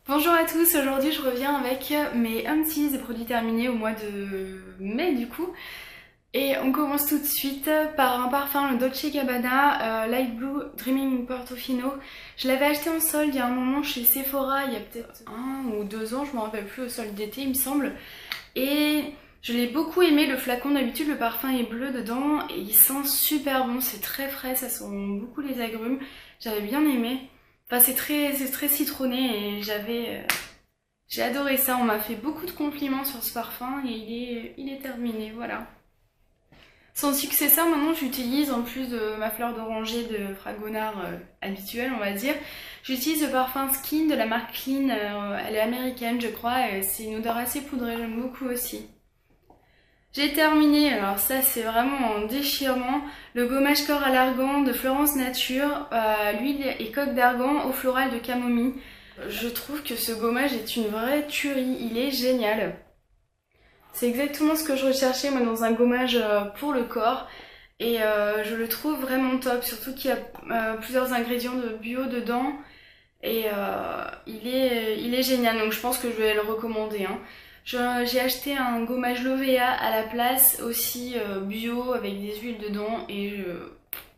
Bonjour à tous, aujourd'hui je reviens avec mes Humpties des produits terminés au mois de mai du coup. Et on commence tout de suite par un parfum, le Dolce Gabbana Light Blue Dreaming Portofino. Je l'avais acheté en solde il y a un moment chez Sephora, il y a peut-être 1 ou 2 ans, je me rappelle plus, au solde d'été il me semble. Et je l'ai beaucoup aimé, le flacon d'habitude le parfum est bleu dedans et il sent super bon, c'est très frais, ça sent beaucoup les agrumes. J'avais bien aimé. Enfin c'est très citronné et j'ai adoré ça, on m'a fait beaucoup de compliments sur ce parfum et il est terminé, voilà. Son successeur maintenant j'utilise en plus de ma fleur d'oranger de Fragonard habituelle on va dire. J'utilise le parfum Skin de la marque Clean, elle est américaine je crois, et c'est une odeur assez poudrée, j'aime beaucoup aussi. J'ai terminé, alors ça c'est vraiment un déchirement, le gommage corps à l'argan de Florence Nature, l'huile et coque d'argan au floral de camomille. Je trouve que ce gommage est une vraie tuerie, il est génial. C'est exactement ce que je recherchais moi dans un gommage pour le corps et je le trouve vraiment top, surtout qu'il y a plusieurs ingrédients de bio dedans et il est génial, donc je pense que je vais le recommander, hein. J'ai acheté un gommage Lovea à la place, aussi bio avec des huiles dedans et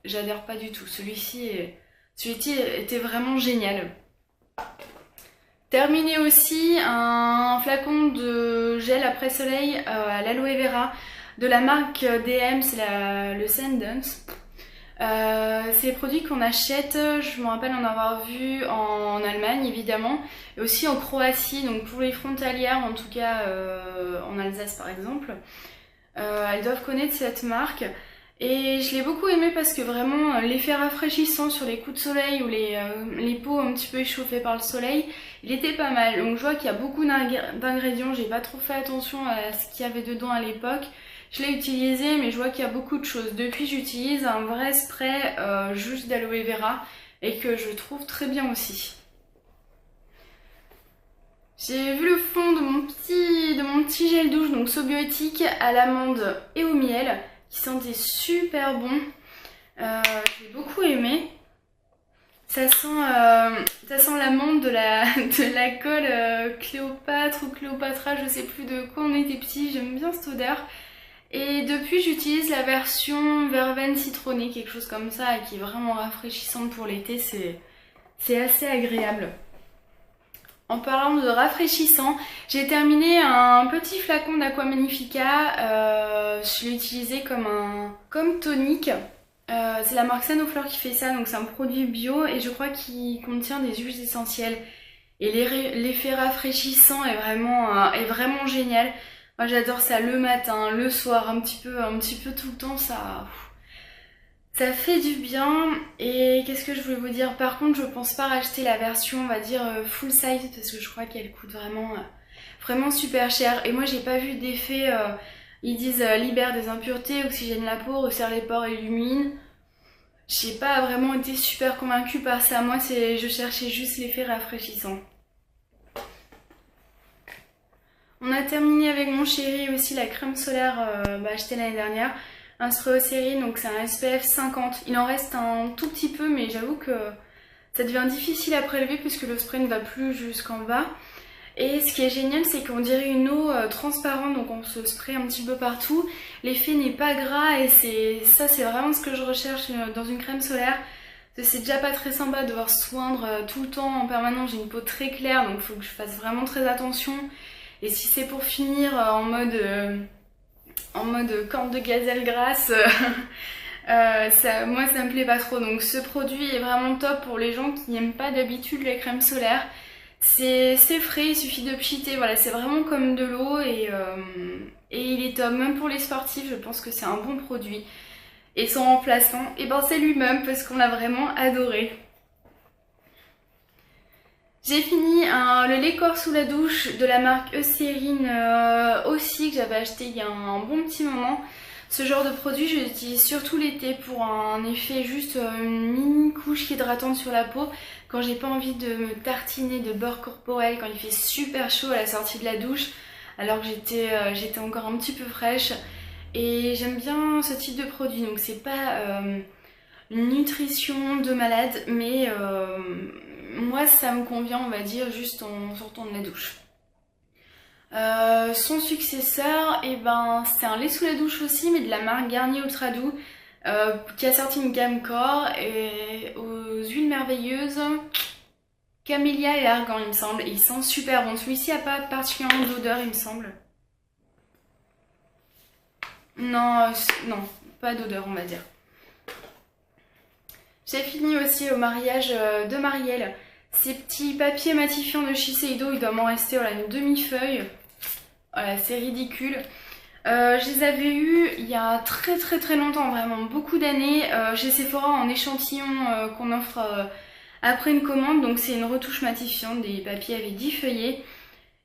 j'adhère pas du tout. Celui-ci était vraiment génial. Terminé aussi un flacon de gel après soleil à l'aloe vera de la marque DM, c'est le Sendance. C'est des produits qu'on achète, je me rappelle en avoir vu en Allemagne évidemment, et aussi en Croatie, donc pour les frontalières, en tout cas en Alsace par exemple. Elles doivent connaître cette marque. Et je l'ai beaucoup aimé parce que vraiment l'effet rafraîchissant sur les coups de soleil ou les peaux un petit peu échauffées par le soleil, il était pas mal. Donc je vois qu'il y a beaucoup d'ingrédients, j'ai pas trop fait attention à ce qu'il y avait dedans à l'époque. Je l'ai utilisé mais je vois qu'il y a beaucoup de choses. Depuis j'utilise un vrai spray juste d'aloe vera et que je trouve très bien aussi. J'ai vu le fond de mon petit gel douche, donc Sobiotique à l'amande et au miel, qui sentait super bon. J'ai beaucoup aimé. Ça sent l'amande de la colle Cléopâtre ou Cléopatra, je sais plus de quoi on était petit, j'aime bien cette odeur. Et depuis j'utilise la version verveine citronnée, quelque chose comme ça, qui est vraiment rafraîchissante pour l'été, c'est assez agréable. En parlant de rafraîchissant, j'ai terminé un petit flacon d'Aqua Magnifica. Je l'ai utilisé comme tonique. C'est la marque Sanoflore qui fait ça, donc c'est un produit bio et je crois qu'il contient des huiles essentielles. Et l'effet rafraîchissant est vraiment génial. Moi j'adore ça le matin, le soir, un petit peu tout le temps, ça fait du bien. Et qu'est-ce que je voulais vous dire? Par contre, je pense pas racheter la version, on va dire, full size parce que je crois qu'elle coûte vraiment super cher. Et moi, j'ai pas vu d'effet. Ils disent libère des impuretés, oxygène la peau, resserre les pores, illumine. J'ai pas vraiment été super convaincue par ça. Moi, je cherchais juste l'effet rafraîchissant. On a terminé avec mon chéri aussi la crème solaire achetée l'année dernière. Un spray série, donc c'est un SPF 50. Il en reste un tout petit peu, mais j'avoue que ça devient difficile à prélever puisque le spray ne va plus jusqu'en bas. Et ce qui est génial, c'est qu'on dirait une eau transparente, donc on se spray un petit peu partout. L'effet n'est pas gras et c'est vraiment ce que je recherche dans une crème solaire. C'est déjà pas très sympa de devoir se soindre tout le temps en permanence. J'ai une peau très claire, donc il faut que je fasse vraiment très attention. Et si c'est pour finir en mode corne de gazelle grasse, moi ça me plaît pas trop. Donc ce produit est vraiment top pour les gens qui n'aiment pas d'habitude les crèmes solaires. C'est frais, il suffit de pchiter, voilà, c'est vraiment comme de l'eau et il est top. Même pour les sportifs, je pense que c'est un bon produit. Et son remplaçant, et ben c'est lui-même parce qu'on l'a vraiment adoré. J'ai fini le lait corps sous la douche de la marque Eucérine aussi, que j'avais acheté il y a un bon petit moment. Ce genre de produit, je l'utilise surtout l'été pour un effet juste une mini couche hydratante sur la peau. Quand j'ai pas envie de me tartiner de beurre corporel, quand il fait super chaud à la sortie de la douche, alors que j'étais encore un petit peu fraîche. Et j'aime bien ce type de produit, donc c'est pas une nutrition de malade, mais moi ça me convient, on va dire, juste en sortant de la douche. Son successeur, et ben, c'est un lait sous la douche aussi, mais de la marque Garnier Ultra Doux, qui a sorti une gamme corps et aux huiles merveilleuses, camélia et argan, il me semble. Et il sent super bon. Celui-ci a pas particulièrement d'odeur, il me semble. Non, non, pas d'odeur, on va dire. J'ai fini aussi au mariage de Marielle. Ces petits papiers matifiants de Shiseido, il doit m'en rester voilà, une demi-feuille. Voilà, c'est ridicule. Je les avais eus il y a très longtemps, vraiment beaucoup d'années, chez Sephora en échantillon qu'on offre après une commande. Donc c'est une retouche matifiante, des papiers avec 10 feuillets.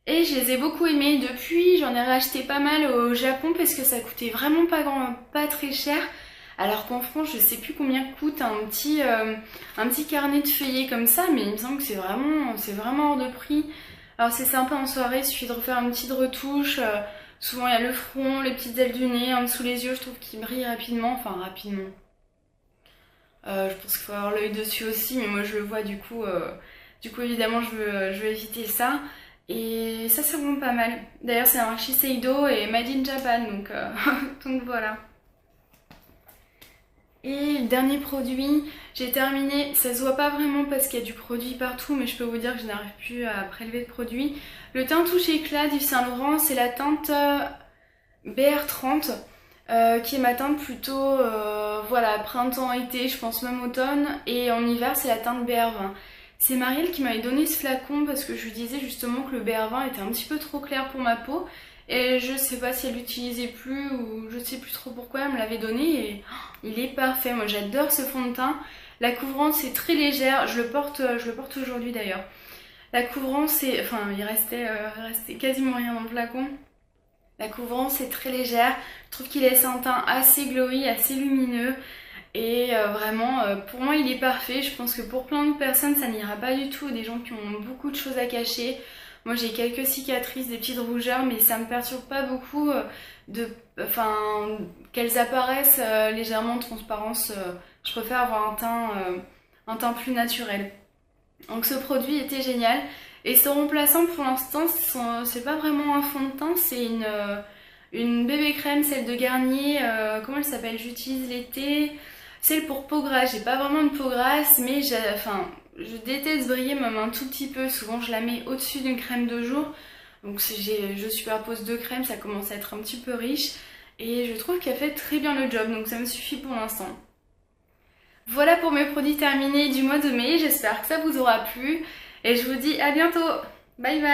Et je les ai beaucoup aimés. Depuis, j'en ai racheté pas mal au Japon parce que ça coûtait vraiment pas très cher. Alors qu'en France, je sais plus combien coûte un petit carnet de feuillets comme ça, mais il me semble que c'est vraiment hors de prix. Alors c'est sympa en soirée, il suffit de refaire une petite retouche. Souvent il y a le front, les petites ailes du nez, en dessous les yeux, je trouve qu'ils brillent rapidement, enfin rapidement. Je pense qu'il faut avoir l'œil dessus aussi, mais moi je le vois du coup évidemment je veux éviter ça. Et ça c'est vraiment pas mal. D'ailleurs c'est un Shiseido et Made in Japan, donc, donc voilà. Et le dernier produit, j'ai terminé, ça se voit pas vraiment parce qu'il y a du produit partout, mais je peux vous dire que je n'arrive plus à prélever de produit. Le teint touche éclat d'Yves Saint Laurent, c'est la teinte BR30, qui est ma teinte plutôt voilà, printemps-été, je pense même automne, et en hiver c'est la teinte BR20. C'est Marielle qui m'avait donné ce flacon parce que je lui disais justement que le BR20 était un petit peu trop clair pour ma peau. Et je sais pas si elle l'utilisait plus ou je sais plus trop pourquoi elle me l'avait donné et il est parfait. Moi j'adore ce fond de teint. La couvrance est très légère, je le porte aujourd'hui d'ailleurs. La couvrance est, enfin il restait quasiment rien dans le flacon. La couvrance est très légère, je trouve qu'il laisse un teint assez glowy, assez lumineux. Et vraiment, pour moi il est parfait. Je pense que pour plein de personnes ça n'ira pas du tout. Des gens qui ont beaucoup de choses à cacher. Moi j'ai quelques cicatrices, des petites rougeurs, mais ça me perturbe pas beaucoup qu'elles apparaissent légèrement en transparence. Je préfère avoir un teint plus naturel. Donc ce produit était génial. Et ce remplaçant pour l'instant, c'est pas vraiment un fond de teint, c'est une bébé crème, celle de Garnier. Comment elle s'appelle? J'utilise l'été. Celle pour peau grasse, j'ai pas vraiment une peau grasse, mais je déteste briller même un tout petit peu. Souvent je la mets au-dessus d'une crème de jour. Donc je superpose deux crèmes, ça commence à être un petit peu riche. Et je trouve qu'elle fait très bien le job, donc ça me suffit pour l'instant. Voilà pour mes produits terminés du mois de mai, j'espère que ça vous aura plu. Et je vous dis à bientôt. Bye bye.